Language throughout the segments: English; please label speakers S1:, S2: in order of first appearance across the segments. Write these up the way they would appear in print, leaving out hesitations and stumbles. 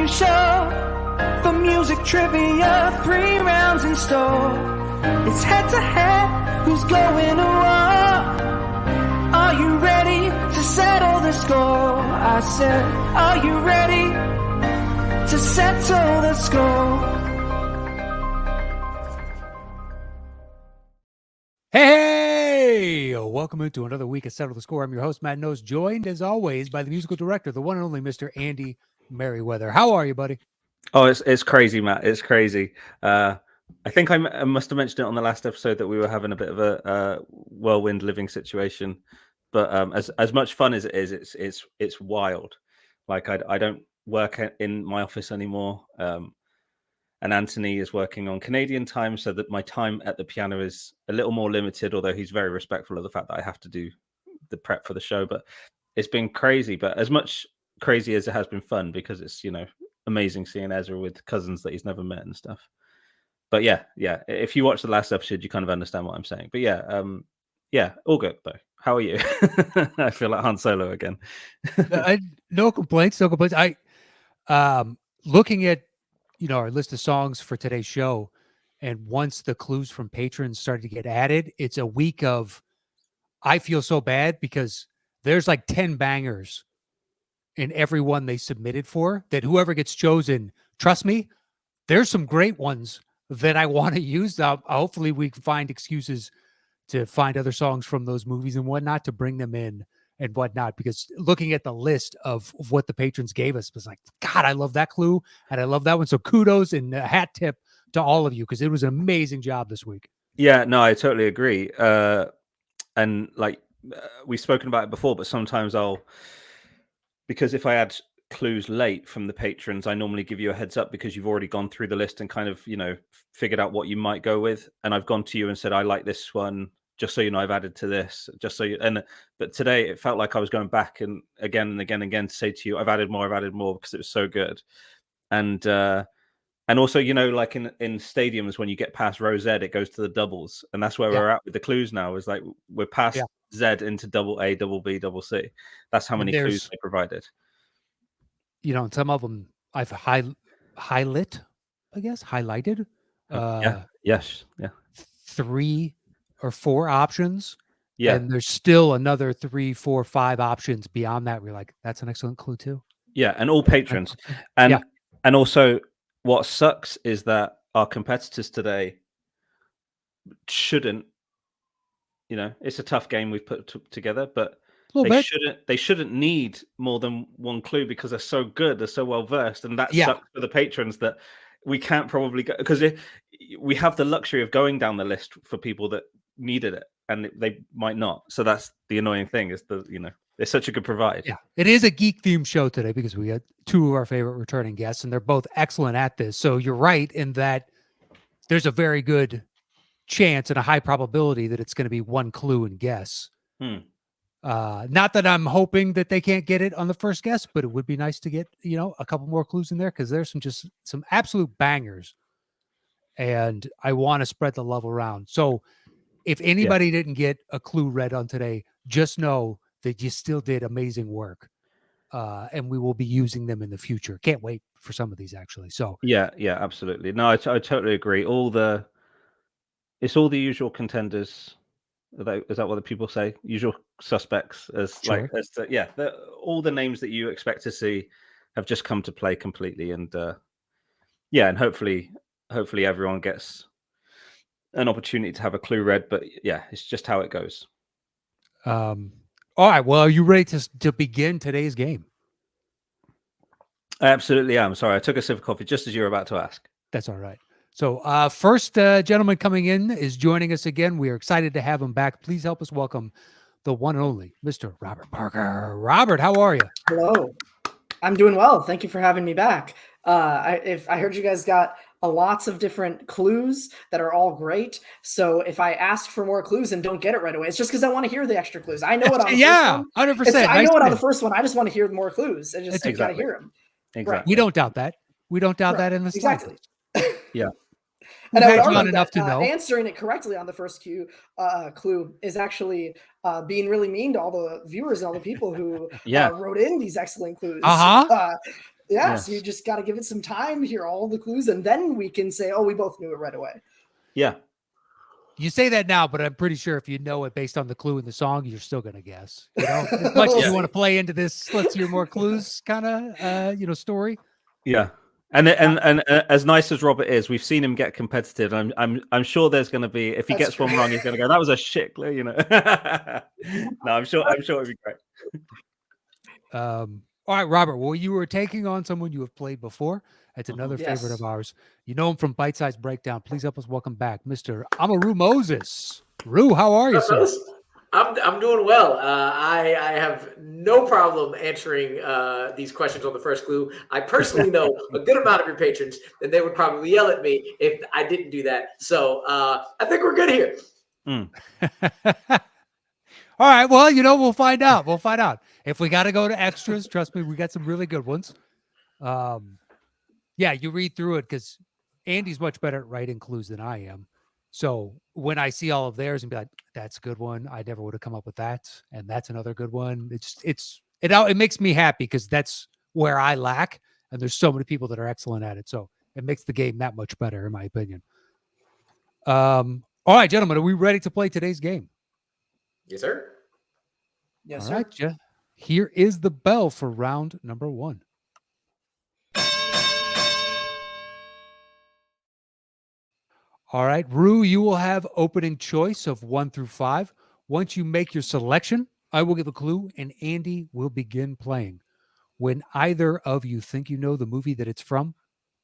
S1: game show. For music trivia, 3 rounds in store. It's head to head, who's going to war? Are you ready to settle the score? I said, are you ready to settle the score?
S2: Hey, welcome into another week of Settle the Score. I'm your host, Matt Knost, joined as always by the musical director, the one and only Mr. Andy Merryweather. How are you, buddy?
S3: Oh, it's crazy, Matt. It's crazy. I think I must have mentioned it on the last episode that we were having a bit of a whirlwind living situation. But as much fun as it is, it's wild. Like I don't work in my office anymore. And Anthony is working on Canadian time, so that my time at the piano is a little more limited, although he's very respectful of the fact that I have to do the prep for the show. But it's been crazy, but as much crazy as it has been fun, because it's, amazing seeing Ezra with cousins that he's never met and stuff. But yeah, if you watch the last episode, you kind of understand what I'm saying. But yeah, all good though. How are you? I feel like Han Solo again.
S2: No complaints. I looking at our list of songs for today's show, and once the clues from patrons started to get added, it's a week of I feel so bad because there's like 10 bangers in every one they submitted for that whoever gets chosen, trust me, there's some great ones that I want to use. Hopefully we can find excuses to find other songs from those movies and whatnot to bring them in and whatnot, because looking at the list of what the patrons gave us was like, God, I love that clue and I love that one. So kudos and a hat tip to all of you, because it was an amazing job this week.
S3: Yeah, no, I totally agree. And like we've spoken about it before, but sometimes because if I add clues late from the patrons, I normally give you a heads up because you've already gone through the list and kind of, figured out what you might go with. And I've gone to you and said, I like this one, just so you know, I've added to this, just so you, but today it felt like I was going back and again to say to you, I've added more because it was so good. And also, like in stadiums, when you get past row Z, it goes to the doubles. And that's where we're at with the clues now, is like we're past Z into double A, double B, double C. That's how many clues they provided.
S2: And some of them I've highlighted.
S3: Yes.
S2: 3 or 4 options.
S3: Yeah.
S2: And there's still another 3, 4, 5 options beyond that. We're like, that's an excellent clue too.
S3: Yeah. And all patrons. And also what sucks is that our competitors today shouldn't, it's a tough game we've put together, but they shouldn't need more than one clue because they're so good, they're so well versed, and that sucks for the patrons that we can't probably go, because we have the luxury of going down the list for people that needed it and they might not. So that's the annoying thing, is it's such a good provide.
S2: Yeah, it is a geek themed show today because we had 2 of our favorite returning guests and they're both excellent at this. So you're right in that there's a very good chance and a high probability that it's going to be one clue and guess. Not that I'm hoping that they can't get it on the first guess, but it would be nice to get, a couple more clues in there, because there's some absolute bangers and I want to spread the love around. So if anybody didn't get a clue read on today, just know that you still did amazing work. And we will be using them in the future. Can't wait for some of these, actually. So
S3: yeah, absolutely. No, I totally agree. It's all the usual contenders. Is that what the people say? Usual suspects, all the names that you expect to see have just come to play completely, and and hopefully everyone gets an opportunity to have a clue read. But yeah, it's just how it goes.
S2: All right. Well, are you ready to begin today's game?
S3: I absolutely am. Sorry, I took a sip of coffee just as you were about to ask.
S2: That's all right. So first gentleman coming in is joining us again. We are excited to have him back. Please help us welcome the one and only Mr. Robert Parker. Robert, how are you?
S4: Hello. I'm doing well. Thank you for having me back. I heard you guys got lots of different clues that are all great. So if I ask for more clues and don't get it right away, it's just because I want to hear the extra clues. I know it on the first one.
S2: 100%.
S4: I know it on the first one. I just want to hear more clues. I just got to hear them.
S3: Exactly.
S4: Right.
S2: We don't doubt that. We don't doubt that in the
S4: exactly.
S3: Yeah.
S4: And I would argue
S2: that
S4: enough to know. Answering it correctly on the first clue is actually being really mean to all the viewers and all the people who wrote in these excellent clues. Yeah,
S3: Yes.
S4: so you just got to give it some time, hear all the clues, and then we can say, oh, we both knew it right away.
S3: Yeah.
S2: You say that now, but I'm pretty sure if you know it based on the clue in the song, you're still going to guess. You know, as much as you want to play into this, let's hear more clues kind of, story.
S3: Yeah. And as nice as Robert is, we've seen him get competitive. I'm sure there's going to be, if he
S4: That's
S3: gets
S4: true.
S3: one wrong, he's going to go, that was a shit clue, you know. No, I'm sure it'd be great.
S2: All right, Robert. Well, you were taking on someone you have played before. That's another favorite
S4: Yes.
S2: of ours. You know him from Bite Size Breakdown. Please help us welcome back, Mr. Amaru Moses. Ru, how are you, sir?
S5: I'm doing well. I have no problem answering these questions on the first clue. I personally know a good amount of your patrons, and they would probably yell at me if I didn't do that. So I think we're good here.
S2: All right. Well, we'll find out. We'll find out. If we got to go to extras, trust me, we got some really good ones. Yeah, you read through it because Andy's much better at writing clues than I am. So when I see all of theirs and be like, that's a good one, I never would have come up with that. And that's another good one. It makes me happy because that's where I lack. And there's so many people that are excellent at it. So it makes the game that much better, in my opinion. All right, gentlemen, are we ready to play today's game?
S5: Yes, sir.
S4: Yes,
S2: All
S4: sir.
S2: right, Jeff. Here is the bell for round number 1. All right, Ru, you will have opening choice of 1 through 5. Once you make your selection, I will give a clue and Andy will begin playing. When either of you think you know the movie that it's from,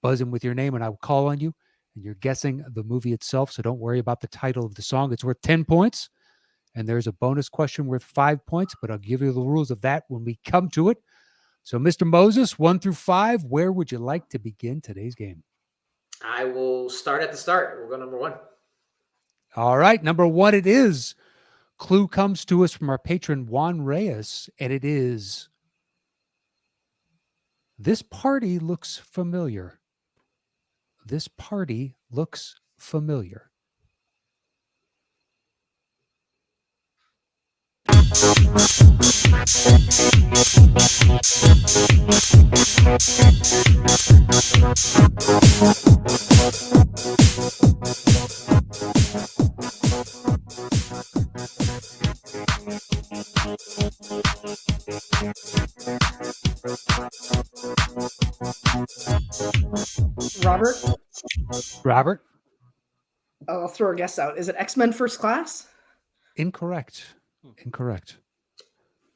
S2: buzz in with your name and I will call on you, and you're guessing the movie itself, so don't worry about the title of the song. It's worth 10 points, and there's a bonus question worth 5 points, but I'll give you the rules of that when we come to it. So, Mr. Moses, 1 through 5, where would you like to begin today's game?
S5: I will start at the start. We'll go number 1.
S2: All right, number 1 it is. Clue comes to us from our patron Juan Reyes, and it is, this party looks familiar. This party looks familiar. Robert?
S4: I'll throw a guess out. Is it X-Men First Class?
S2: Incorrect.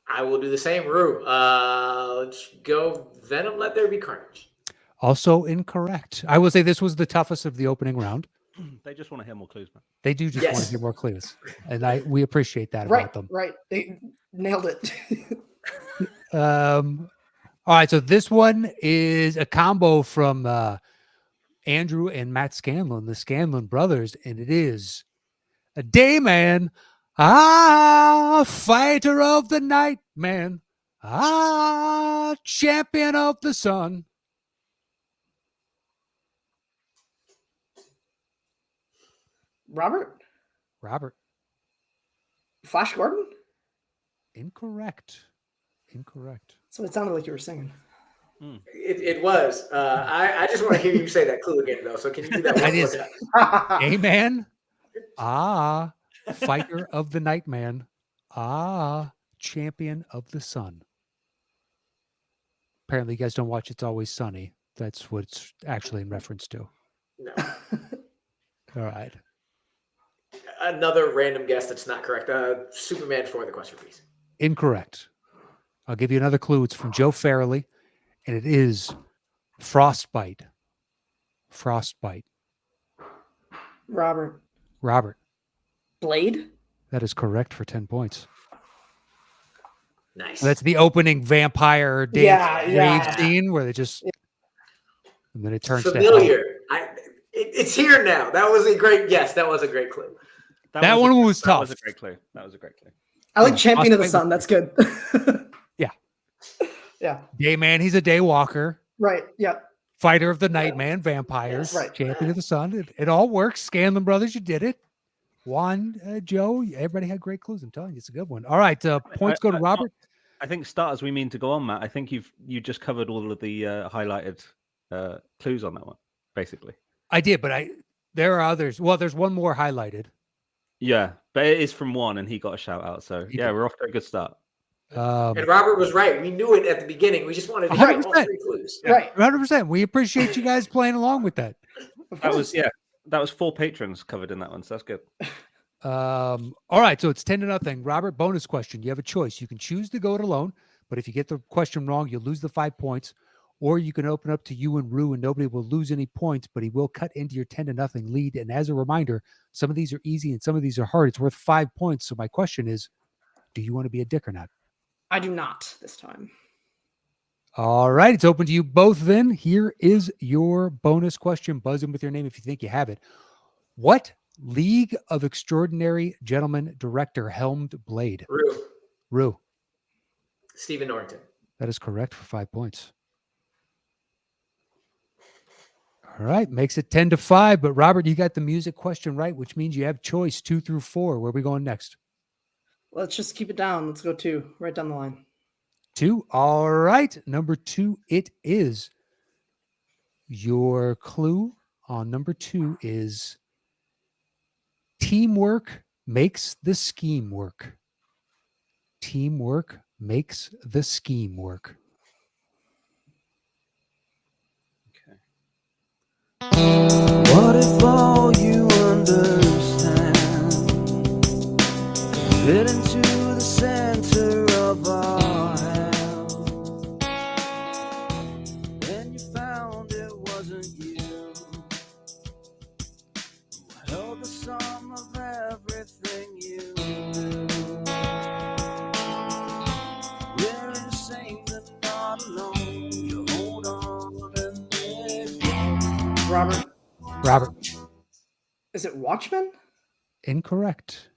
S5: I will do the same. Ru. Let's go Venom, Let There Be Carnage.
S2: Also incorrect. I will say this was the toughest of the opening round.
S3: They just want to hear more clues, man.
S2: They do just want to hear more clues. And we appreciate that about them.
S4: Right. They nailed it.
S2: All right. So this one is a combo from Andrew and Matt Scanlon, the Scanlon brothers. And it is a day man. Fighter of the night, man. Champion of the sun.
S4: Robert? Flash Gordon?
S2: Incorrect.
S4: So it sounded like you were singing.
S5: It was. I just want to hear you say that clue again, though. So can you do that one more time?
S2: Amen. Fighter of the night, man. Champion of the sun. Apparently, you guys don't watch It's Always Sunny. That's what it's actually in reference to.
S5: No.
S2: All right.
S5: Another random guess that's not correct. Superman for the question, please.
S2: Incorrect. I'll give you another clue. It's from Joe Farrelly, and it is Frostbite.
S4: Robert. Blade?
S2: That is correct for 10 points.
S5: Nice.
S2: That's the opening vampire dance rave scene where they just, and then it turns
S5: familiar. It's here now. That was a great guess. That was a great clue.
S2: That one was tough.
S3: That was a great clue.
S4: I like Champion of the Sun. That's good.
S2: Yeah. Day man, he's a day walker.
S4: Right. Yeah.
S2: Fighter of the night, man, vampires.
S4: Right.
S2: Champion of the sun. It all works. Scanlon brothers, you did it. Juan, Joe, everybody had great clues. I'm telling you, it's a good one. All right. Points go to Robert.
S3: I think start as we mean to go on, Matt. I think you just covered all of the highlighted clues on that one, basically.
S2: I did, but there are others. Well, there's one more highlighted.
S3: Yeah, but it is from one, and he got a shout out. So
S2: He
S3: yeah,
S2: did.
S3: we're off to a good start.
S5: And Robert was right. We knew it at the beginning. We just wanted to write all
S2: 100%.
S5: three clues.
S2: Yeah,
S4: Right.
S2: 100%. We appreciate you guys playing along with that.
S3: That was 4 patrons covered in that one, so that's good.
S2: All right, so it's 10-0. Robert, bonus question. You have a choice. You can choose to go it alone, but if you get the question wrong, you'll lose the 5 points. Or you can open up to you and Rue, and nobody will lose any points, but he will cut into your 10-0 lead. And as a reminder, some of these are easy and some of these are hard. It's worth 5 points. So my question is, do you want to be a dick or not?
S4: I do not this time.
S2: All right, it's open to you both then. Here is your bonus question. Buzz in with your name if you think you have it. What League of Extraordinary Gentlemen director helmed Blade? Rue.
S5: Stephen Norrington.
S2: That is correct for 5 points. All right, makes it 10-5. But Robert, you got the music question right, which means you have choice 2 through 4. Where are we going next?
S4: Let's just keep it down. Let's go 2, right down the line.
S2: 2. All right, number 2 it is. Your clue on number 2 is teamwork makes the scheme work. Teamwork makes the scheme work.
S1: What if all you understand fit into the center of our hell? When you found it wasn't you who held the sum of everything you do. We're insane but not alone. You hold on and let go.
S2: Robert.
S4: Is it Watchmen?
S2: Incorrect.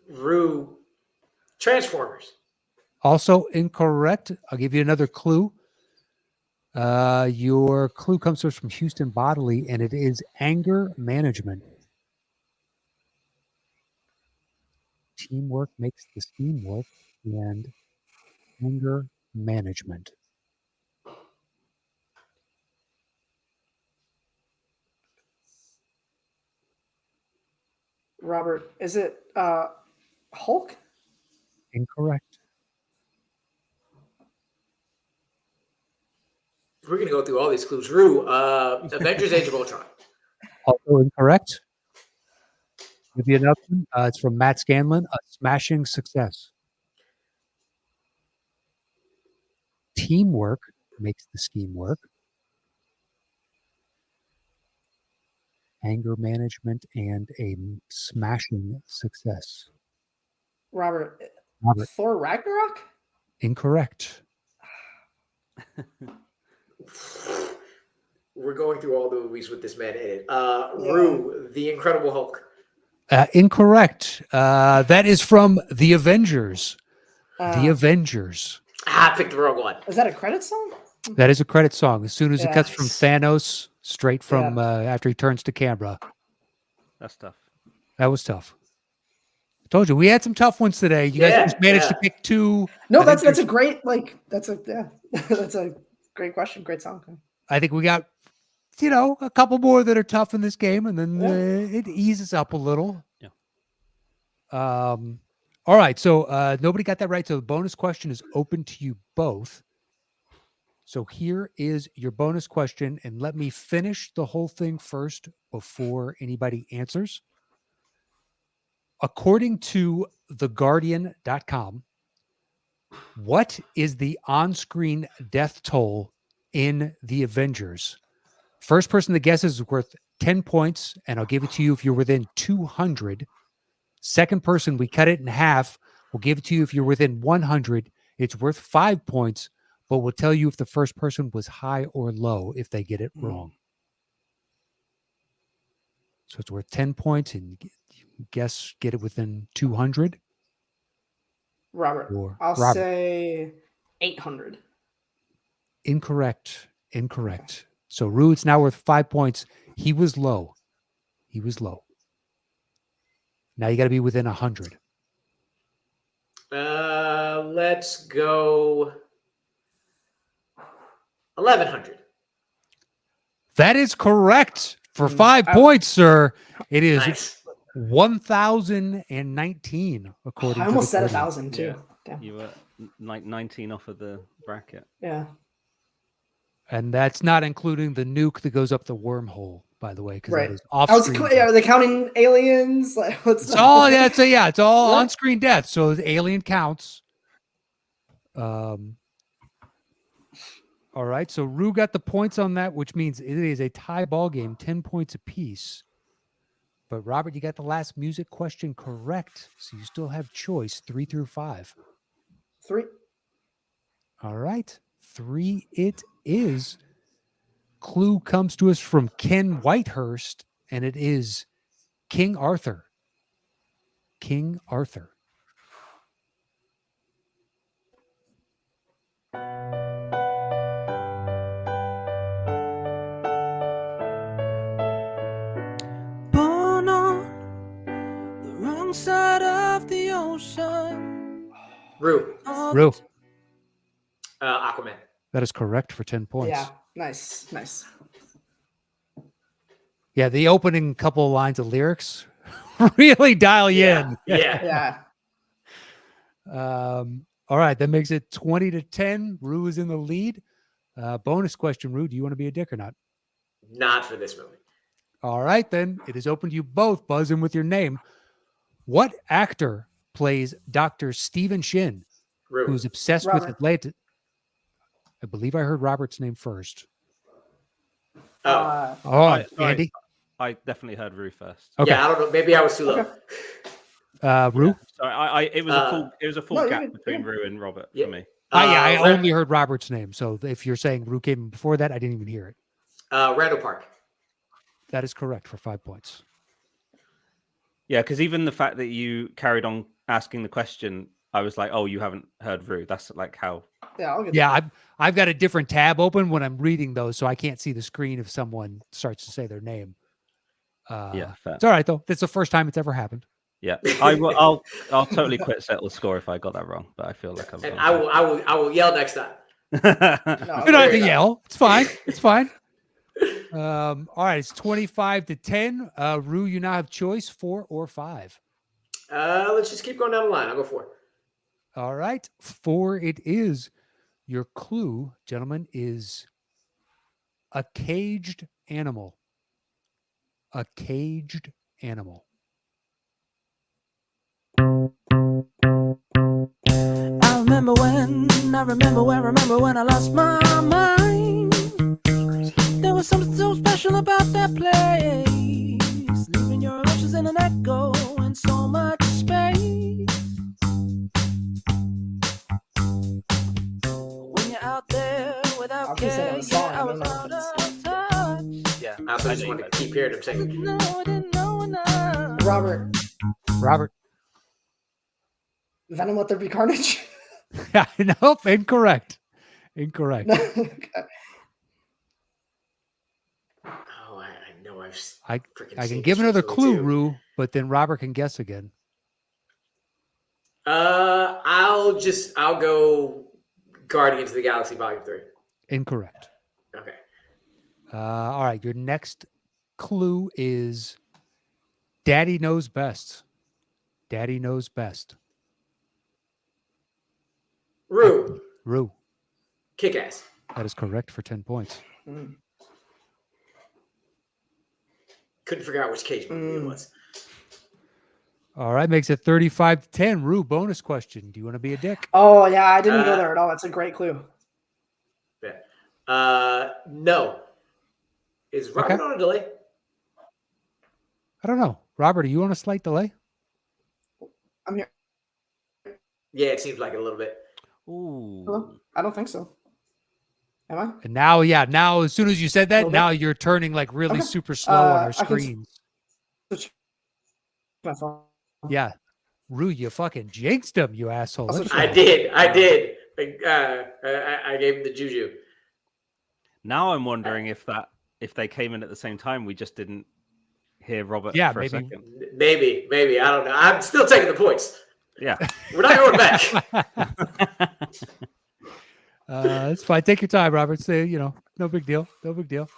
S5: Rue. Transformers.
S2: Also incorrect. I'll give you another clue. Your clue comes to us from Houston Bodily, and it is anger management. Teamwork makes the scheme work, and anger management.
S4: Robert, is it Hulk?
S2: Incorrect.
S5: We're going to go through all these clues. Rue. Avengers Age of Ultron.
S2: Also incorrect. Give you another one. It's from Matt Scanlon. A smashing success. Teamwork makes the scheme work. Anger management and a smashing success.
S4: Robert. Thor Ragnarok?
S2: Incorrect.
S5: We're going through all the movies with this man in it. Rue, The Incredible Hulk.
S2: Incorrect. That is from The Avengers. The Avengers.
S5: I picked the wrong one.
S4: Is that a credit song?
S2: That is a credit song. As soon as it cuts from
S4: Yes.
S2: Thanos, straight from after he turns to Canberra.
S3: That's tough.
S2: That was tough. I told you we had some tough ones today. You guys just managed to pick 2.
S4: No,
S2: I
S4: that's
S2: think
S4: a great that's a great question, great song.
S2: I think we got a couple more that are tough in this game, and then it eases up a little.
S3: Yeah.
S2: All right. So nobody got that right. So the bonus question is open to you both. So here is your bonus question, and let me finish the whole thing first before anybody answers. According to theguardian.com, what is the on-screen death toll in The Avengers? First person that guesses is worth 10 points, and I'll give it to you if you're within 200. Second person, we cut it in half. We'll give it to you if you're within 100. It's worth 5 points, but we'll tell you if the first person was high or low if they get it wrong. So it's worth 10 points, and get it within 200.
S4: Robert, I'll say 800.
S2: Incorrect. So Rue, it's now worth 5 points. He was low. Now you got to be within 100.
S5: Let's go 1,100.
S2: That is correct for 5 points, sir. It is
S5: Nice.
S2: 1,019 according
S4: I
S2: to
S4: almost
S2: the
S4: said
S2: Twitter.
S4: 1,000 too.
S3: Yeah.
S4: Damn.
S3: You were like 19 off of the bracket.
S4: Yeah.
S2: And that's not including the nuke that goes up the wormhole, by the way, because
S4: Right.
S2: that is off
S4: I was
S2: screen.
S4: are they counting aliens? Like, what's
S2: It's all it's all
S4: Right.
S2: on screen death. So the alien counts. All right. So Rue got the points on that, which means it is a tie ball game, 10 points apiece. But Robert, you got the last music question correct. So you still have choice 3 through 5.
S4: 3.
S2: All right. 3 it is. Clue comes to us from Ken Whitehurst, and it is King Arthur. King Arthur.
S1: Born on the wrong side of the ocean.
S5: Rue.
S2: Rue.
S5: Aquaman.
S2: That is correct for 10 points.
S4: Yeah. Nice. Nice.
S2: Yeah, the opening couple of lines of lyrics really dial you in.
S5: Yeah.
S4: Yeah.
S2: All right, that makes it 20-10. Rue is in the lead. Bonus question, Rue. Do you want to be a dick or not?
S5: Not for this movie.
S2: All right, then. It is open to you both. Buzz in with your name. What actor plays Dr. Stephen Shin,
S5: Rue.
S2: who's obsessed
S4: Robert.
S2: with Atlanta? I believe I heard Robert's name first.
S5: Oh.
S2: Oh,
S3: Sorry.
S2: Andy?
S3: I definitely heard Rue first.
S2: Okay.
S5: Yeah, I don't know. Maybe I was too low.
S4: Okay.
S2: Rue?
S3: Sorry, it was a full
S4: No,
S3: gap
S4: you're good.
S3: between Rue and Robert
S5: Yeah.
S3: for me.
S2: I
S5: Ren-
S2: only heard Robert's name. So if you're saying Rue came before that, I didn't even hear it.
S5: Randall Park.
S2: That is correct for 5 points.
S3: Yeah, because even the fact that you carried on asking the question, I was like, "Oh, you haven't heard Rue." That's like how.
S4: Yeah. I'll get
S2: Yeah, I've got a different tab open when I'm reading those, so I can't see the screen if someone starts to say their name.
S3: Yeah, fair.
S2: It's all right though. That's the first time it's ever happened.
S3: Yeah, I'll totally quit settle the score if I got that wrong, but I feel like I'm.
S5: And I will yell next time.
S4: No,
S2: You don't have
S4: fair
S2: to
S4: enough.
S2: yell. It's fine. It's fine. All right, it's 25-10. Rue, you now have choice 4 or 5.
S5: Let's just keep going down the line. I'll go 4.
S2: All right, 4 it is. Your clue, gentlemen, is a caged animal. A caged animal.
S1: I remember when I lost my mind. There was something so special about that place, leaving your emotions in an echo and so much space. When you're out there without
S4: Obviously,
S1: care,
S4: that was a song.
S1: yeah, I
S4: I
S1: was
S4: don't know
S1: out
S4: if
S1: of touch.
S3: Yeah,
S5: I also just want to keep hearing him sing.
S1: No, I didn't know enough.
S2: Robert.
S4: Venom, Let There Be Carnage.
S2: Nope, incorrect. Incorrect.
S4: Okay.
S5: Oh, I know I've
S2: I
S5: freaking
S2: I
S5: seen
S2: can give
S5: this
S2: another
S5: recently,
S2: clue,
S5: too.
S2: Rue, but then Robert can guess again.
S5: I'll go Guardians of the Galaxy Volume 3.
S2: Incorrect.
S5: Okay.
S2: All right, your next clue is Daddy Knows Best. Daddy Knows Best.
S5: Rue.
S2: Rue.
S5: Kick-Ass.
S2: That is correct for 10 points.
S4: Mm.
S5: Couldn't figure out which cage movie it was.
S2: All right, makes it 35-10. Rue, bonus question. Do you want to be a dick?
S4: Oh yeah, I didn't go there at all. That's a great clue.
S5: Yeah. No. Is Robert
S2: Okay.
S5: on a delay?
S2: I don't know. Robert, are you on a slight delay?
S4: I'm here.
S5: Yeah, it seems like it a little bit.
S3: Ooh.
S4: Hello? I don't think so. Am I?
S2: And now, now as soon as you said that,
S4: Okay.
S2: now you're turning like really
S4: Okay.
S2: super slow on our
S4: I can
S2: screens.
S4: Switch my phone.
S2: Yeah. Rue, you fucking jinxed him, you asshole.
S4: I'll
S2: Let's
S4: switch
S5: I
S2: go.
S5: did. I gave him the juju.
S3: Now I'm wondering if they came in at the same time, we just didn't hear Robert
S2: Yeah,
S3: for
S2: maybe.
S3: a second.
S5: Maybe. I don't know. I'm still taking the points.
S3: Yeah.
S5: We're not going back.
S2: It's fine. Take your time, Robert. Say, no big deal. No big deal.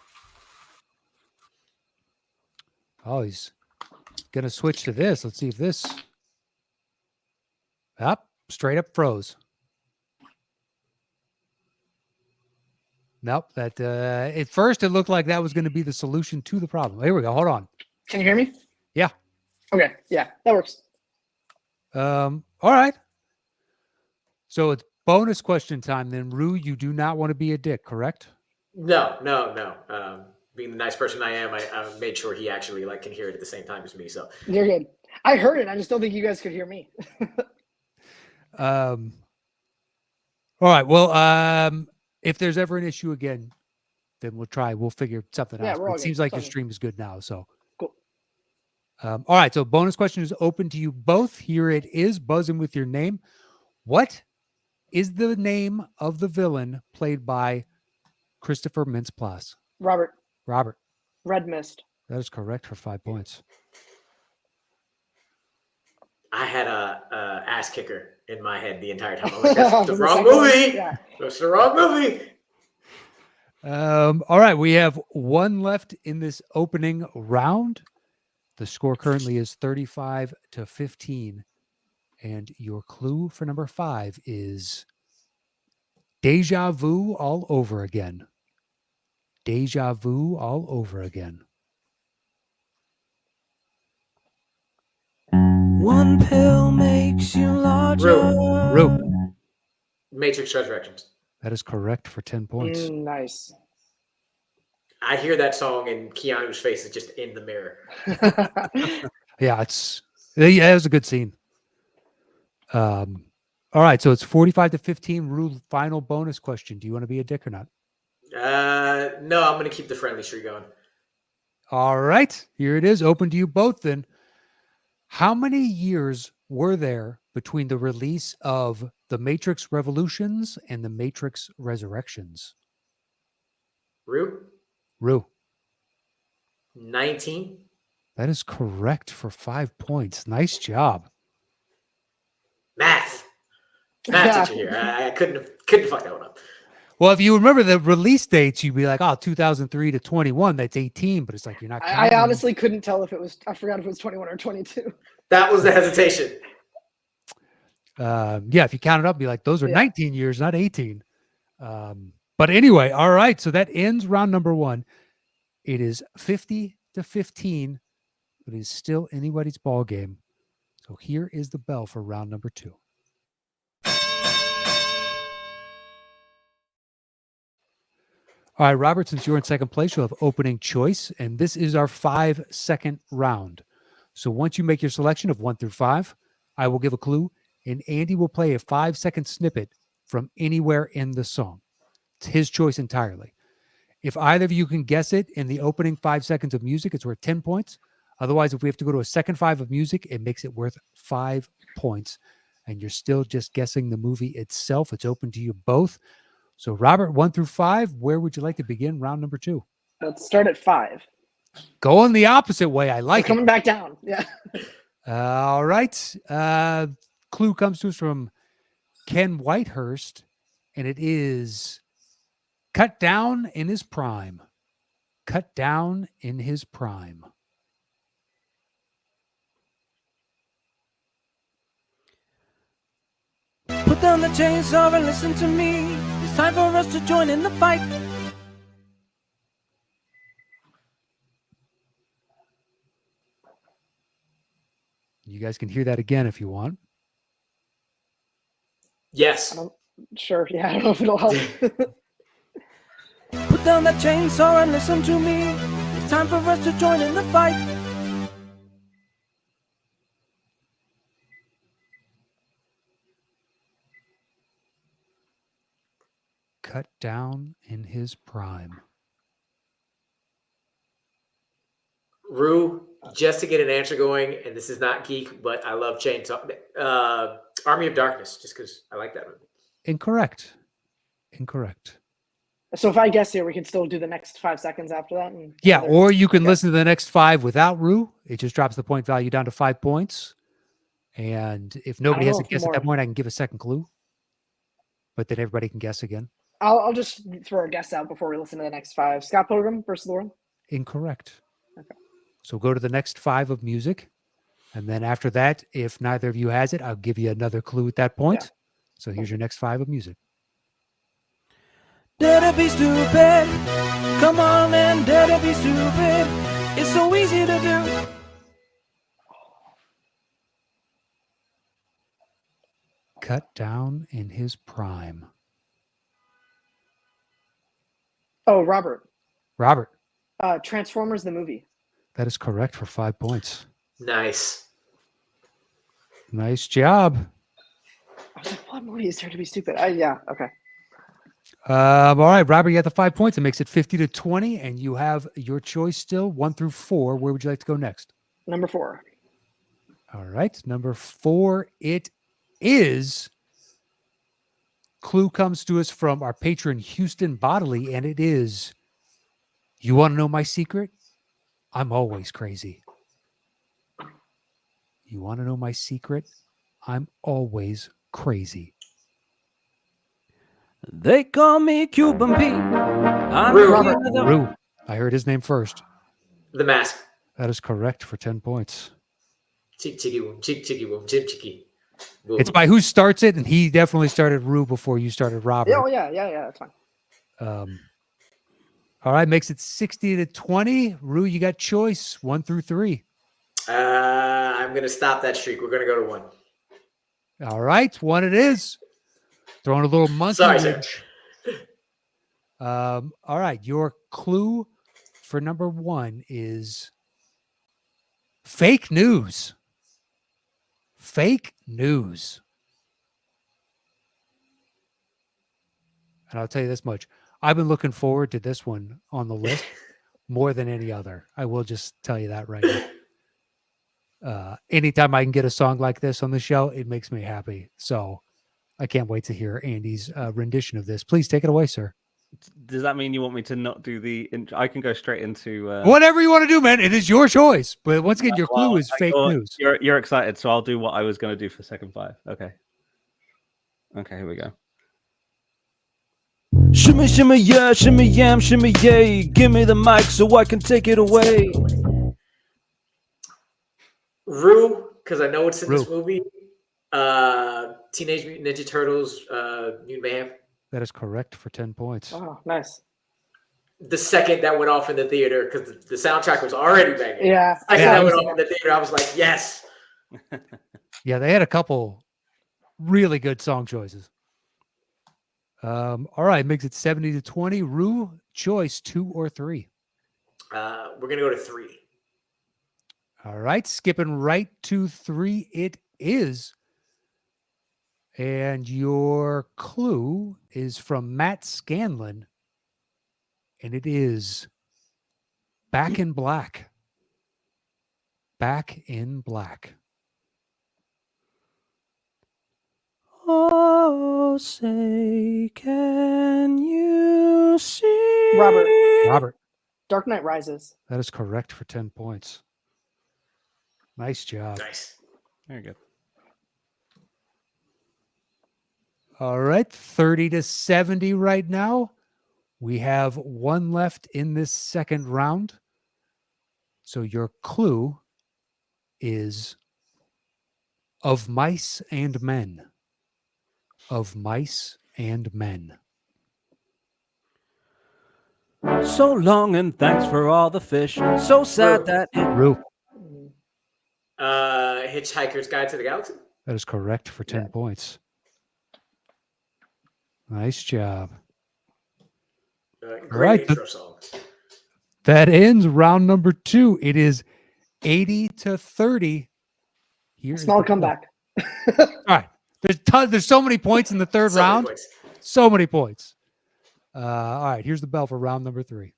S2: Oh, he's going to switch to this. Let's see if this. Up, straight up froze. Nope. That at first it looked like that was going to be the solution to the problem. Here we go. Hold on.
S4: Can you hear me?
S2: Yeah.
S4: Okay. Yeah, that works.
S2: All right. So it's bonus question time then. Rue, you do not want to be a dick, correct?
S5: No. Being the nice person I am, I made sure he actually can hear it at the same time as me. So
S4: You're good. I heard it. I just don't think you guys could hear me.
S2: All right. Well, if there's ever an issue again, then we'll figure something
S4: Yeah,
S2: out.
S4: we're
S2: It
S4: all
S2: seems
S4: good.
S2: like
S4: It's all
S2: your
S4: good.
S2: stream is good now. So
S4: Cool.
S2: all right. So bonus question is open to you both. Here it is. Buzzing with your name. What is the name of the villain played by Christopher Mintz-Plasse?
S4: Robert,
S2: Robert.
S4: Red Mist.
S2: That is correct for 5 points.
S5: I had a ass kicker in my head the entire time. I'm like, that's the
S4: For the
S5: wrong
S4: second one?
S5: movie.
S4: Yeah.
S5: That's the wrong movie.
S2: All right. We have one left in this opening round. The score currently is 35-15. And your clue for number 5 is deja vu all over again. Deja vu all over again.
S1: One pill makes you larger.
S2: Rue.
S5: Matrix Resurrections.
S2: That is correct for 10 points.
S4: Nice.
S5: I hear that song and Keanu's face is just in the mirror.
S2: Yeah, it was a good scene. All right, so it's 45-15. Rue, final bonus question. Do you want to be a dick or not?
S5: No, I'm going to keep the friendly streak going.
S2: All right, here it is. Open to you both then. How many years were there between the release of The Matrix Revolutions and The Matrix Resurrections?
S5: Rue?
S2: Rue.
S5: 19.
S2: That is correct for 5 points. Nice job.
S5: Math teacher here. I couldn't fuck that one up.
S2: Well, if you remember the release dates, you'd be like, 2003 to 21, that's 18, but it's like you're not counting.
S4: I honestly couldn't tell if it was, I forgot if it was 21 or 22.
S5: That was the hesitation.
S2: Yeah, if you count it up, be like, those are 19 years, not 18. But anyway, all right. So that ends round number 1. It is 50-15, but it is still anybody's ball game. So here is the bell for round number 2. All right, Robert, since you're in second place, you'll have opening choice, and this is our 5-second round. So once you make your selection of 1 through 5, I will give a clue, and Andy will play a 5-second snippet from anywhere in the song. It's his choice entirely. If either of you can guess it in the opening 5 seconds of music, it's worth 10 points. Otherwise, if we have to go to a second 5 of music, it makes it worth 5 points. And you're still just guessing the movie itself. It's open to you both. So, Robert, 1 through 5, where would you like to begin round number 2?
S4: Let's start at 5.
S2: Going the opposite way. I like it.
S4: Coming back down. Yeah.
S2: All right. Clue comes to us from Ken Whitehurst, and it is cut down in his prime. Cut down in his prime.
S1: Put down the chainsaw and listen to me. It's time for us to join in the fight.
S2: You guys can hear that again if you want.
S5: Yes.
S4: Sure. Yeah, I don't know if it'll help.
S1: Put down that chainsaw and listen to me. It's time for us to join in the fight.
S2: Cut down in his prime.
S5: Rue, just to get an answer going, and this is not geek, but I love Chainsaw. Army of Darkness, just because I like that movie.
S2: Incorrect.
S4: So if I guess here, we can still do the next 5 seconds after that.
S2: Yeah, or you can listen to the next 5 without Rue. It just drops the point value down to 5 points. And if nobody has
S4: know
S2: a
S4: if
S2: guess at
S4: more-
S2: that point, I can give a second clue. But then everybody can guess again.
S4: I'll just throw a guess out before we listen to the next 5. Scott Pilgrim versus the World.
S2: Incorrect.
S4: Okay.
S2: So go to the next 5 of music. And then after that, if neither of you has it, I'll give you another clue at that point.
S4: Yeah.
S2: So here's your next 5 of music.
S1: Dare to be stupid. Come on, man, dare to be stupid. It's so easy to do.
S2: Cut down in his prime.
S4: Oh, Robert.
S2: Robert,
S4: Transformers the movie.
S2: that is correct for 5 points.
S5: Nice.
S2: Nice job.
S4: I was like, what movie is Dare to be Stupid? Yeah, okay.
S2: All right, Robert, you got the 5 points. It makes it 50-20, and you have your choice still, 1 through 4. Where would you like to go next?
S4: Number 4.
S2: All right, number 4, it is. Clue comes to us from our patron, Houston Bodily, and it is, you want to know my secret? I'm always crazy. You want to know my secret? I'm always crazy.
S1: They call me Cuban Pete. I'm
S5: Rue.
S1: king of the-
S2: Rue. I heard his name first.
S5: The Mask.
S2: That is correct for 10 points.
S5: Chick chicky boom, chick chicky boom, chip chicky. Boom.
S2: It's by who starts it, and he definitely started Rue before you started Robert.
S4: Oh, yeah, that's fine.
S2: All right, makes it 60-20. Rue, you got choice 1 through 3.
S5: I'm gonna stop that streak. We're gonna go to 1.
S2: All right, 1 it is. Throwing a little monkey
S5: Sorry, sir.
S2: wrench. All right, your clue for number 1 is fake news. Fake news. And I'll tell you this much. I've been looking forward to this one on the list more than any other. I will just tell you that right now. Anytime I can get a song like this on the show, it makes me happy. So I can't wait to hear Andy's rendition of this. Please take it away, sir.
S3: Does that mean you want me to not do the intro? I can go straight into
S2: Whatever you want to do, man. It is your choice. But once again, your clue
S3: well,
S2: is fake news.
S3: You're excited, so I'll do what I was going to do for second 5. Okay, here we go.
S1: Shimmy, shimmy, yeah, shimmy, yam, shimmy, yay. Give me the mic so I can take it away.
S5: Rue, because I know it's in
S2: Rue.
S5: this movie. Teenage Mutant Ninja Turtles, Mutant Mayhem.
S2: That is correct for 10 points.
S4: Oh, nice.
S5: The second that went off in the theater, because the soundtrack was already banging.
S4: Yeah.
S5: The second
S2: Yeah,
S5: that
S2: it
S5: went
S2: was-
S5: off in the theater, I was like, yes.
S2: Yeah, they had a couple really good song choices. All right, makes it 70-20. Rue, choice 2 or 3.
S5: We're gonna go to 3.
S2: All right, skipping right to 3, it is. And your clue is from Matt Scanlon, and it is Back in Black. Back in Black.
S1: Oh, say, can you see?
S2: Robert,
S4: Dark Knight Rises.
S2: that is correct for 10 points. Nice job.
S5: Nice.
S3: Very good.
S2: All right, 30-70 right now. We have 1 left in this second round. So your clue is of mice and men. Of mice and men.
S1: So long and thanks for all the fish. So sad that
S2: Rue,
S5: Hitchhiker's Guide to the Galaxy.
S2: that is correct for 10 points. Nice job.
S5: Great
S2: right,
S5: intro song.
S2: That ends round number 2. It is 80-30. Here's
S4: Small
S2: the clue.
S4: comeback.
S2: All right. There's so many points in the third
S5: So many
S2: round.
S5: points.
S2: So many points. All right. Here's the bell for round number 3.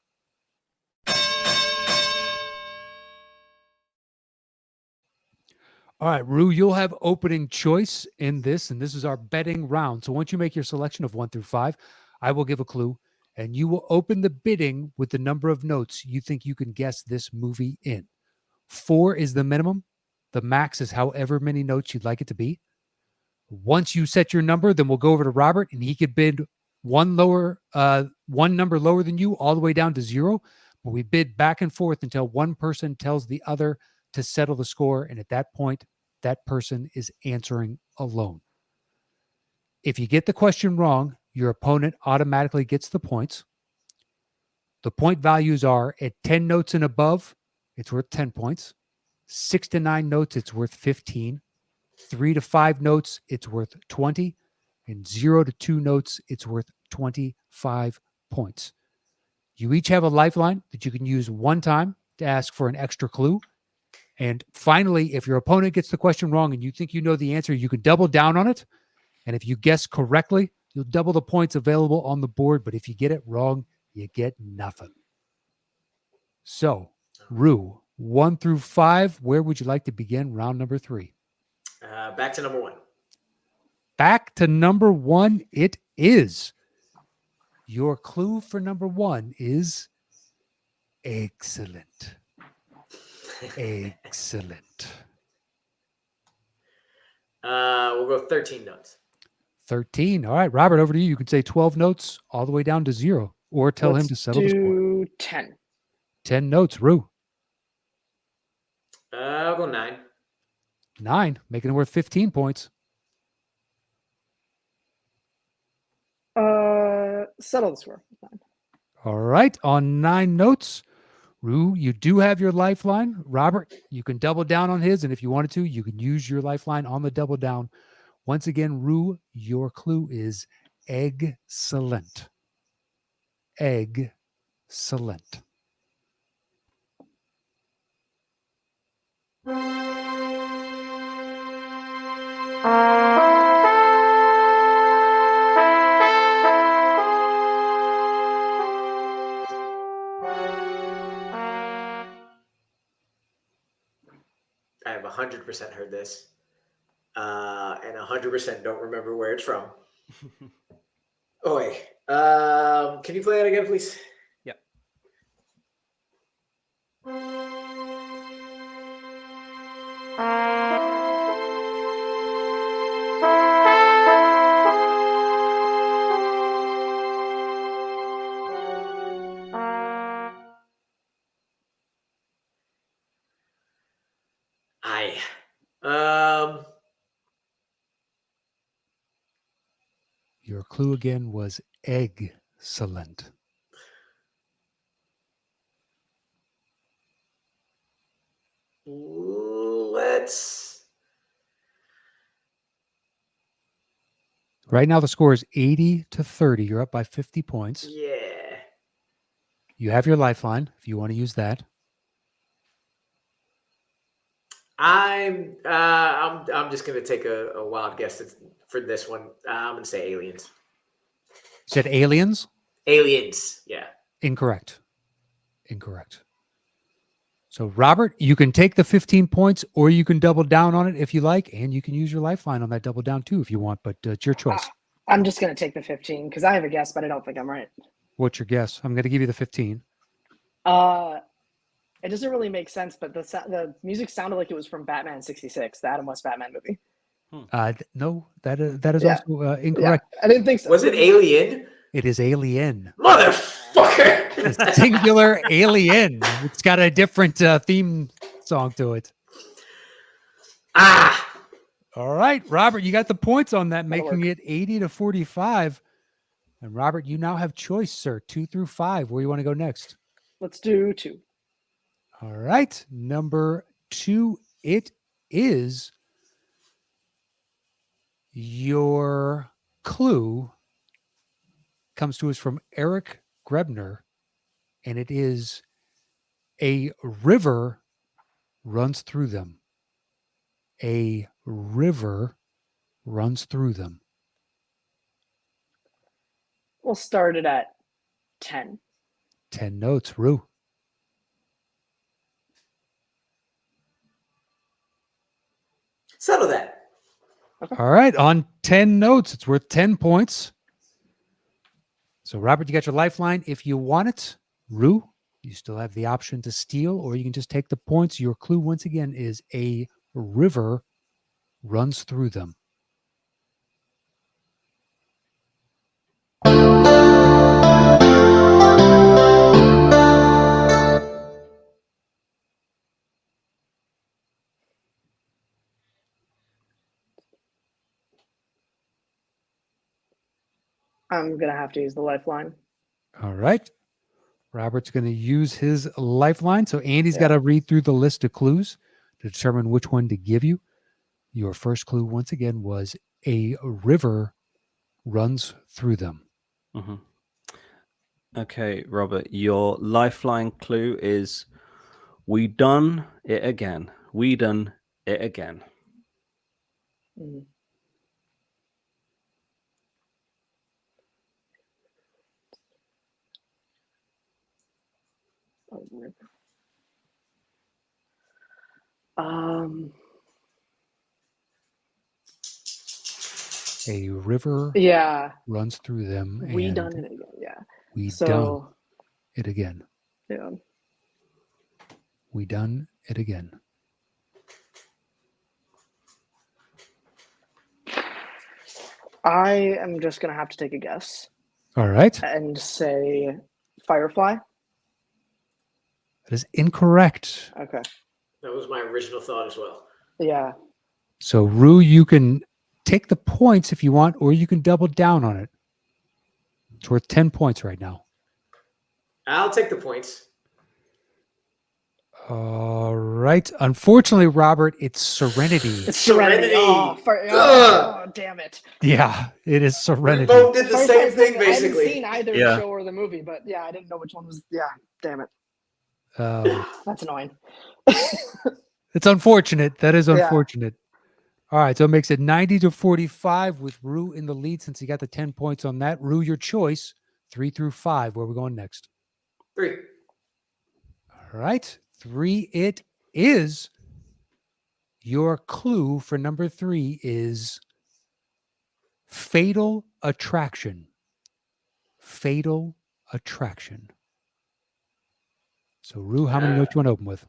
S2: All right, Rue, you'll have opening choice in this, and this is our betting round. So once you make your selection of 1 through 5, I will give a clue, and you will open the bidding with the number of notes you think you can guess this movie in. 4 is the minimum, The max is however many notes you'd like it to be. Once you set your number, then we'll go over to Robert, and he could bid one number lower than you, all the way down to 0. But we bid back and forth until one person tells the other to settle the score, and at that point, that person is answering alone. If you get the question wrong, your opponent automatically gets the points. The point values are at 10 notes and above, it's worth 10 points. 6 to 9 notes, it's worth 15. 3 to 5 notes, it's worth 20. And 0 to 2 notes, it's worth 25 points. You each have a lifeline that you can use one time to ask for an extra clue. And finally, if your opponent gets the question wrong and you think you know the answer, you can double down on it. And if you guess correctly, you'll double the points available on the board. But if you get it wrong, you get nothing. So, Rue, 1 through 5, where would you like to begin round number 3?
S5: Back to number 1.
S2: Back to number 1 it is. Your clue for number 1 is excellent. Excellent.
S5: We'll go 13 notes.
S2: 13. All right, Robert, over to you. You can say 12 notes all the way down to 0, or tell him to settle the score.
S4: Do 10.
S2: 10 notes, Rue.
S5: I'll go 9.
S2: 9, making it worth 15 points.
S4: Settle the score. Fine.
S2: All right, on 9 notes, Rue, you do have your lifeline. Robert, you can double down on his, and if you wanted to, you can use your lifeline on the double down. Once again, Rue, your clue is excellent. Excellent.
S5: I have 100% heard this, and 100% don't remember where it's from. Oi, can you play that again, please?
S6: Yep.
S2: Your clue again was excellent.
S5: Let's.
S2: Right now, the score is 80 to 30. You're up by 50 points.
S5: Yeah.
S2: You have your lifeline if you want to use that.
S5: I'm just gonna take a wild guess for this one. I'm gonna say aliens.
S2: You said aliens?
S5: Aliens. Yeah.
S2: Incorrect. So, Robert, you can take the 15 points or you can double down on it if you like, and you can use your lifeline on that double down too if you want, but it's your choice.
S4: I'm just going to take the 15 because I have a guess, but I don't think I'm right.
S2: What's your guess? I'm going to give you the 15.
S4: It doesn't really make sense, but the music sounded like it was from Batman '66, the Adam West Batman movie.
S2: No, that is
S4: Yeah.
S2: also incorrect.
S4: Yeah, I didn't think so.
S5: Was it Alien?
S2: It is Alien.
S5: Motherfucker!
S2: Singular Alien. It's got a different theme song to it.
S5: Ah!
S2: All right, Robert, you got the points on that,
S4: That'll
S2: making
S4: work.
S2: it 80 to 45. And Robert, you now have choice, sir. 2 through 5. Where you want to go next?
S4: Let's do 2.
S2: All right, number 2. It is. Your clue comes to us from Eric Grebner, and it is a river runs through them. A river runs through them.
S4: We'll start it at 10.
S2: 10 notes, Rue.
S5: Settle that.
S2: All right, on 10 notes, it's worth 10 points. So, Robert, you got your lifeline. If you want it, Rue, you still have the option to steal, or you can just take the points. Your clue, once again, is a river runs through them.
S4: I'm gonna have to use the lifeline.
S2: All right. Robert's going to use his lifeline. So Andy's
S4: Yeah.
S2: got to read through the list of clues to determine which one to give you. Your first clue, once again, was a river runs through them.
S3: Mhm. Okay, Robert, your lifeline clue is we done it again. We done it again.
S4: Mm. Oh, river.
S2: A river
S4: Yeah,
S2: runs through them.
S4: we
S2: and
S4: done it again. Yeah.
S2: We
S4: So
S2: done it again.
S4: yeah.
S2: We done it again.
S4: I am just gonna have to take a guess
S2: All right.
S4: and say Firefly.
S2: That is incorrect.
S4: Okay.
S5: That was my original thought as well.
S4: Yeah.
S2: So, Rue, you can take the points if you want, or you can double down on it. It's worth 10 points right now.
S5: I'll take the points.
S2: All right. Unfortunately, Robert, it's Serenity.
S4: It's Serenity. Oh, damn it.
S2: Yeah, it is
S5: We
S2: Serenity.
S5: both did the
S4: First
S5: same
S4: time
S5: thing,
S4: I haven't
S5: basically.
S4: seen either
S3: Yeah.
S4: show or the movie, but yeah, I didn't know which one was. Yeah, damn it. That's annoying.
S2: It's unfortunate. That is
S4: Yeah.
S2: unfortunate. All right. So it makes it 90-45 with Rue in the lead since he got the 10 points on that. Rue, your choice, 3 through 5. Where are we going next?
S5: 3.
S2: All right. 3 it is. Your clue for number 3 is fatal attraction. Fatal attraction. So, Rue, how many notes you want to open with?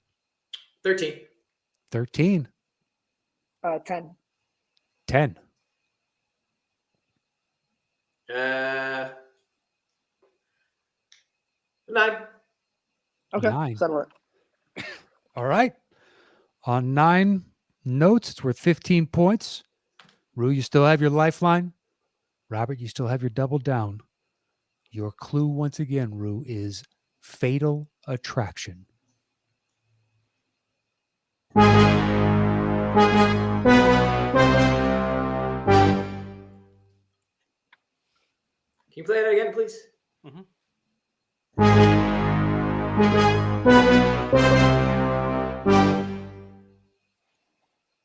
S5: 13.
S2: 13.
S4: 10.
S2: 10.
S5: 9.
S4: Okay.
S2: 9.
S4: Settle it.
S2: All right. On 9 notes, it's worth 15 points. Rue, you still have your lifeline. Robert, you still have your double down. Your clue, once again, Rue, is fatal attraction.
S5: Can you play that again, please?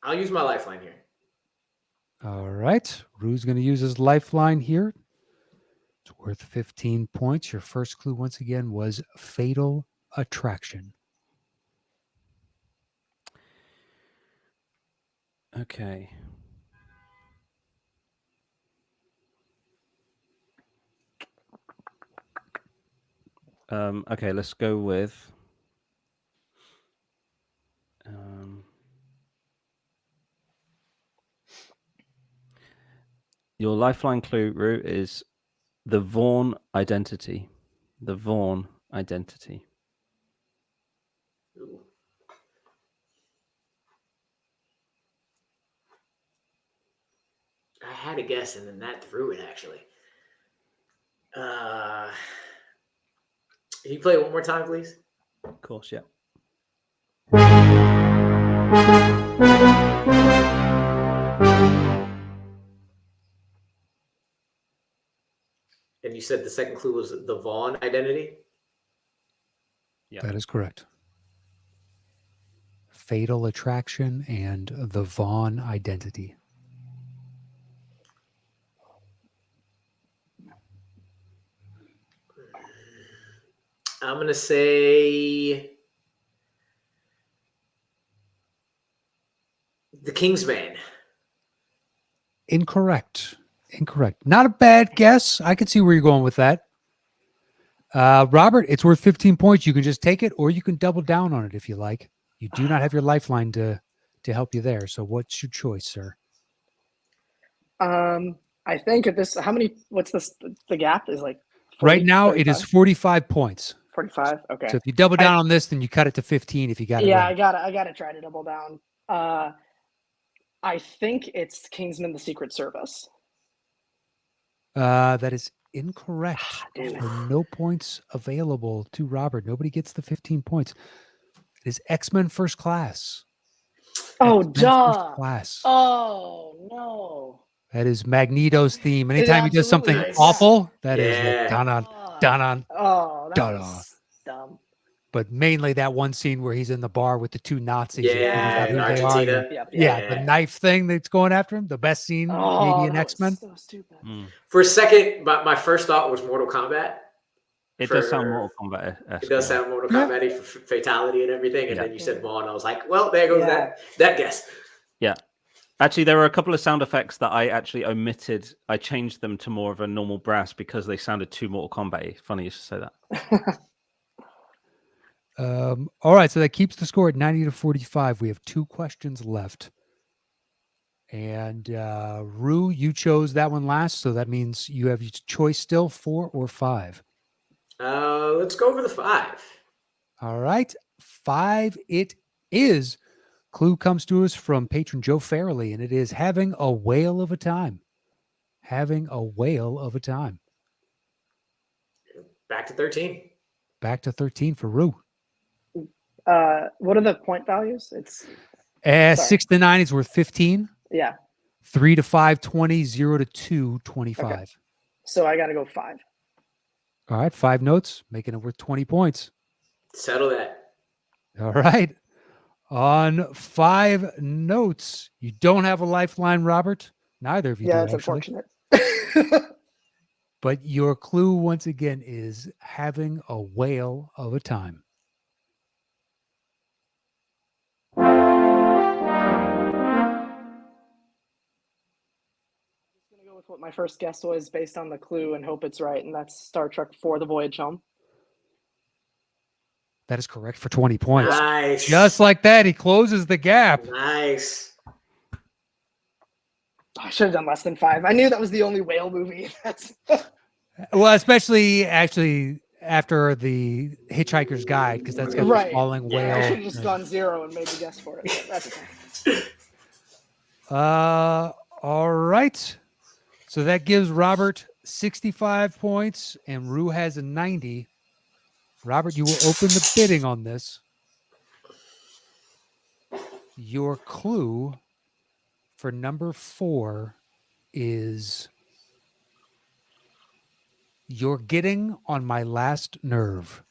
S5: I'll use my lifeline here.
S2: All right. Rue's going to use his lifeline here. It's worth 15 points. Your first clue, once again, was fatal attraction.
S3: Okay. Okay, let's go with your lifeline clue, Rue, is the Vaughn identity. The Vaughn identity.
S5: Ooh. I had a guess, and then that threw it, actually. Can you play it one more time, please?
S3: Of course, yeah.
S5: And you said the second clue was the Vaughn identity?
S3: Yeah.
S2: That is correct. Fatal attraction and the Vaughn identity.
S5: I'm going to say the Kingsman.
S2: Incorrect. Incorrect. Not a bad guess. I can see where you're going with that. Robert, it's worth 15 points. You can just take it or you can double down on it if you like. You do not have your lifeline to to help you there. So what's your choice, sir?
S4: I think at this, what's this? The gap is like 40,
S2: Right now, it is
S4: 35?
S2: 45 points.
S4: 45. Okay.
S2: So if you double down on this, then you cut it to 15 if you got it
S4: Yeah,
S2: right.
S4: I gotta try to double down. I think it's Kingsman: The Secret Service.
S2: That is incorrect.
S4: Damn it.
S2: There are no points available to Robert. Nobody gets the 15 points. It is X-Men First Class.
S4: Oh,
S2: X-Men First
S4: duh.
S2: Class.
S4: Oh no.
S2: That is Magneto's theme. Anytime he does something
S4: absolutely is.
S2: awful, that is
S5: Yeah.
S2: like dun-on,
S4: Oh,
S2: dun-on,
S4: oh, that
S2: dun-on.
S4: was dumb.
S2: But mainly that one scene where he's in the bar with the two Nazis. and figures
S5: Yeah,
S2: out
S5: in
S2: who they are.
S5: Argentina.
S4: Yep.
S2: Yeah, the knife thing that's going after him. The best scene maybe in
S4: that
S2: X-Men.
S4: was so stupid.
S5: For a second, my first thought was Mortal Kombat.
S3: It does sound Mortal Kombat.
S5: It does sound Mortal Kombat for fatality and everything. And then you said Vaughn. I was like, well, there goes that guess.
S3: Yeah. Actually, there were a couple of sound effects that I actually omitted. I changed them to more of a normal brass because they sounded too Mortal Kombat-y. Funny you should say that.
S2: All right, so that keeps the score at 90-45. We have 2 questions left. And Rue, you chose that one last, so that means you have your choice still, 4 or 5.
S5: Let's go over the 5.
S2: All right, 5 it is. Clue comes to us from patron Joe Farrelly, and it is having a whale of a time. Having a whale of a time.
S5: Back to 13.
S2: Back to 13 for Rue.
S4: What are the point values? It's
S2: 6 to 9 is worth 15.
S4: Yeah.
S2: 3 to 5, 20. 0 to 2, 25.
S4: Okay. So I got to go 5.
S2: All right, 5 notes, making it worth 20 points.
S5: Settle that.
S2: All right. On 5 notes, you don't have a lifeline, Robert. Neither of you do,
S4: it's
S2: actually.
S4: unfortunate.
S2: But your clue, once again, is having a whale of a time.
S4: With what my first guess was based on the clue and hope it's right, and that's Star Trek IV: The Voyage Home.
S2: That is correct for 20 points.
S5: Nice.
S2: Just like that, he closes the gap.
S5: Nice.
S4: I should have done less than 5. I knew that was the only whale movie.
S2: Well, especially actually after the Hitchhiker's Guide, because that's got the falling whale.
S4: I should have just gone 0 and made the guess for it. That's okay.
S2: All right. So that gives Robert 65 points, and Rue has a 90. Robert, you will open the bidding on this. Your clue for number 4 is you're getting on my last nerve.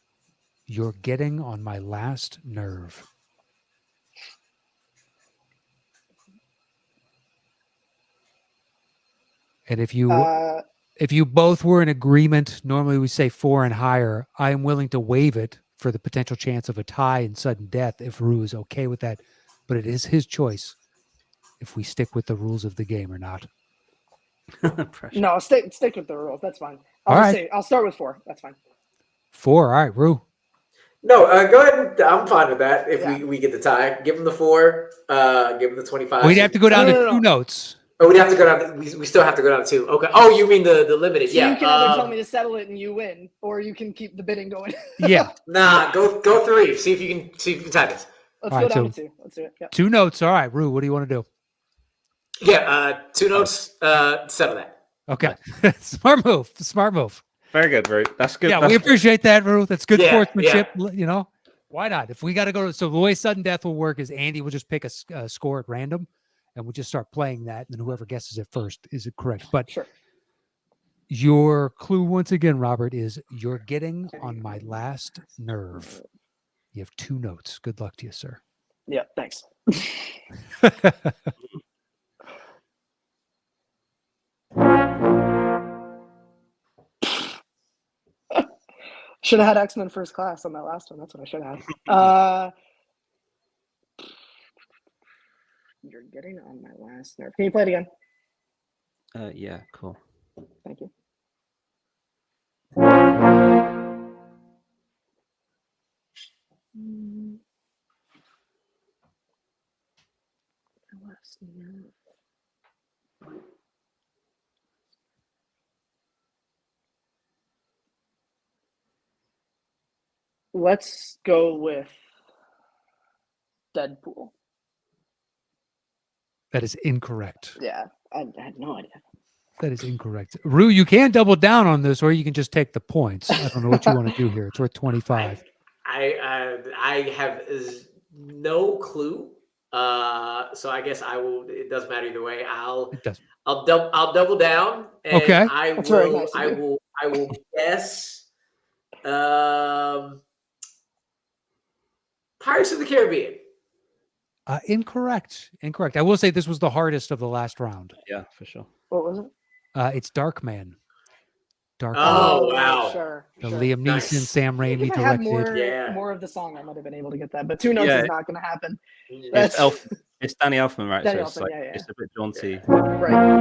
S2: You're getting on my last nerve. And if you both were in agreement, normally we say 4 and higher. I am willing to waive it for the potential chance of a tie and sudden death if Rue is okay with that. But it is his choice if we stick with the rules of the game or not.
S4: No, I'll stick with the rules. That's fine. I'll start with 4. That's fine.
S2: 4. All right, Rue.
S5: No, go ahead. I'm fine with that. If we get the tie, give him the 4. Give him the 25.
S2: We'd have to go down to 2 notes.
S5: Oh, we'd have to go down. We still have to go down to 2. Okay. Oh, you mean the limited?
S4: So
S5: yeah.
S4: You can either tell me to settle it and you win, or you can keep the bidding going.
S2: Yeah.
S5: Nah, go 3. See if you can tie this.
S4: Let's go down to 2. Let's do it. Yep.
S2: 2 notes. All right, Rue. What do you want to do?
S5: Yeah. 2 notes. Settle that.
S2: Okay. Smart move. Smart move.
S3: Very good, Rue. That's good.
S2: Yeah,
S3: That's
S2: we appreciate that, Rue. That's good sportsmanship.
S5: Yeah.
S2: You know, why not? If we got to go, so the way sudden death will work is Andy will just pick a score at random, and we'll just start playing that, and then whoever guesses it first is it correct. But
S4: sure.
S2: Your clue once again, Robert, is you're getting on my last nerve. You have 2 notes. Good luck to you, sir.
S4: Yeah, thanks. Should have had X-Men First Class on that last one. That's what I should have. You're getting on my last nerve. Can you play it again?
S3: Yeah, cool.
S4: Thank you. Let's go with Deadpool.
S2: That is incorrect.
S4: Yeah, I had no idea.
S2: That is incorrect. Rue, you can double down on this, or you can just take the points. I don't know what you want to do here. It's worth 25.
S5: I have no clue. So I guess I will. It doesn't matter either way.
S2: It does.
S5: I'll double down. And
S2: Okay.
S4: That's very nice of
S5: I
S4: you.
S5: will guess. Pirates of the Caribbean.
S2: Incorrect. I will say this was the hardest of the last round.
S3: Yeah, for sure.
S4: What was it?
S2: It's Darkman.
S5: Oh, wow.
S4: Sure.
S2: The Liam
S5: Nice.
S2: Neeson, Sam Raimi
S4: If I had
S2: directed.
S4: more of the song, I might have been able to get that. But 2 notes
S3: Yeah.
S4: is not going to happen.
S3: It's it's Danny Elfman, right?
S4: Danny
S3: so it's
S4: Elfman,
S3: like
S4: yeah.
S3: it's a bit jaunty.
S4: Right.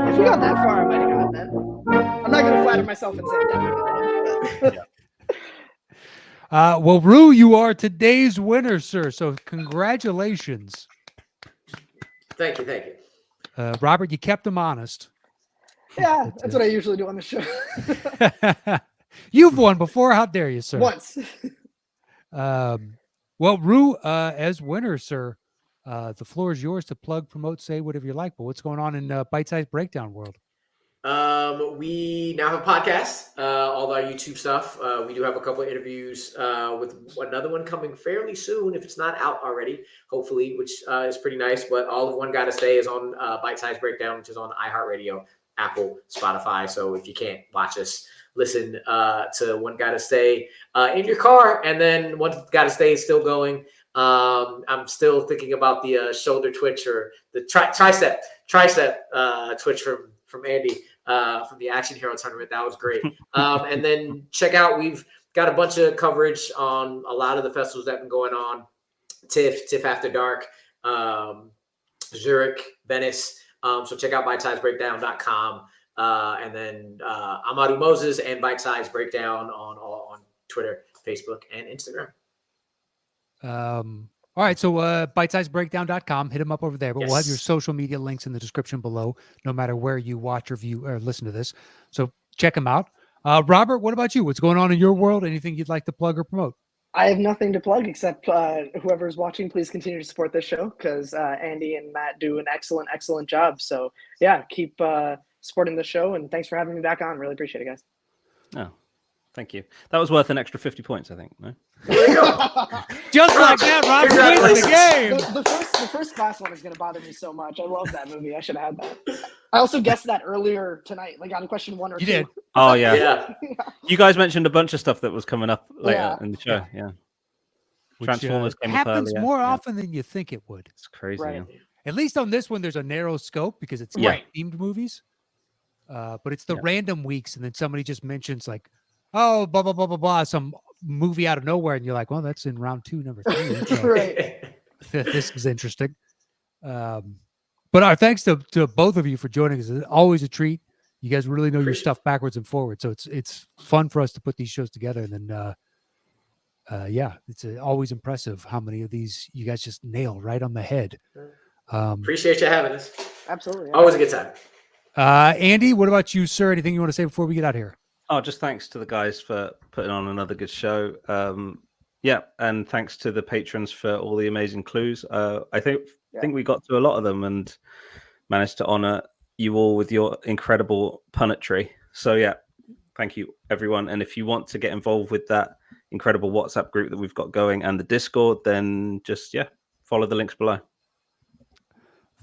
S4: If we got that far, I might have gotten it. I'm not going to flatter myself and say I definitely would have.
S2: Well, Rue, you are today's winner, sir. So congratulations.
S5: Thank you.
S2: Robert, you kept him honest.
S4: Yeah, that's what I usually do on the show.
S2: You've won before. How dare you, sir?
S4: Once.
S2: Well, Rue, as winner, sir, the floor is yours to plug, promote, say whatever you like. But what's going on in Bite-Size Breakdown world?
S5: We now have a podcast, all our YouTube stuff. We do have a couple of interviews with another one coming fairly soon, if it's not out already, hopefully, which is pretty nice. But all of One Gotta Stay is on Bite Size Breakdown, which is on iHeartRadio, Apple, Spotify. So if you can't watch us, listen to One Gotta Stay in your car. And then One Gotta Stay is still going. I'm still thinking about the shoulder twitch or the tricep twitch from Andy from the Action Hero Tournament. That was great. And then check out, we've got a bunch of coverage on a lot of the festivals that have been going on. TIFF After Dark, Zurich, Venice. So check out bitesizebreakdown.com. And then Amaru Moses and Bite Size Breakdown on Twitter, Facebook, and Instagram.
S2: All right, so bitesizebreakdown.com, hit them up over there, but we'll have your
S5: Yes.
S2: social media links in the description below, no matter where you watch or view or listen to this. So check them out. Robert, what about you? What's going on in your world? Anything you'd like to plug or promote?
S4: I have nothing to plug except whoever's watching, please continue to support this show because Andy and Matt do an excellent job. So yeah, keep supporting the show, and thanks for having me back on. Really appreciate it, guys.
S3: Oh, thank you. That was worth an extra 50 points, I think. No?
S5: There you go.
S2: Just like that, Robert wins the game.
S4: The first class one is going to bother me so much. I love that movie. I should have had that. I also guessed that earlier tonight, like on question 1 or 2.
S2: You did.
S3: Oh, yeah.
S5: Yeah.
S3: You guys mentioned a bunch of stuff that was coming up later
S4: Yeah.
S3: in the show. Yeah.
S2: Which,
S3: Transformers came up
S2: happens
S3: earlier.
S2: more
S3: Yeah.
S2: often than you think it would.
S3: It's crazy.
S4: Right.
S3: Yeah.
S2: At least on this one, there's a narrow scope because it's
S3: Yeah.
S2: themed movies. But it's the
S3: Yeah.
S2: random weeks, and then somebody just mentions like, "Oh, blah blah blah blah blah," some movie out of nowhere, and you're like, "Well, that's in round 2, number 3." So
S4: Right.
S2: this is interesting. But our thanks to both of you for joining us. It's always a treat. You guys really know your stuff backwards and forwards, so it's fun for us to put these shows together. And then, yeah, it's always impressive how many of these you guys just nail right on the head.
S5: Appreciate you having us.
S4: Absolutely. Yeah.
S5: Always a good time.
S2: Andy, what about you, sir? Anything you want to say before we get out of here?
S3: Oh, just thanks to the guys for putting on another good show. Yeah, and thanks to the patrons for all the amazing clues. I think we got to a lot of them and managed to honor you all with your incredible punetry. So yeah, thank you everyone. And if you want to get involved with that incredible WhatsApp group that we've got going and the Discord, then just follow the links below.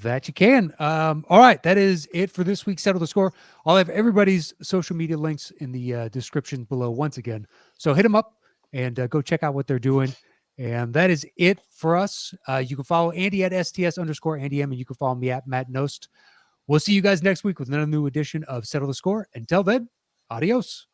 S2: That you can. All right, that is it for this week's Settle the Score. I'll have everybody's social media links in the description below once again. So hit them up and go check out what they're doing. And that is it for us. You can follow Andy at STS_AndyM, and you can follow me at Matt Knost. We'll see you guys next week with another new edition of Settle the Score. Until then, adios.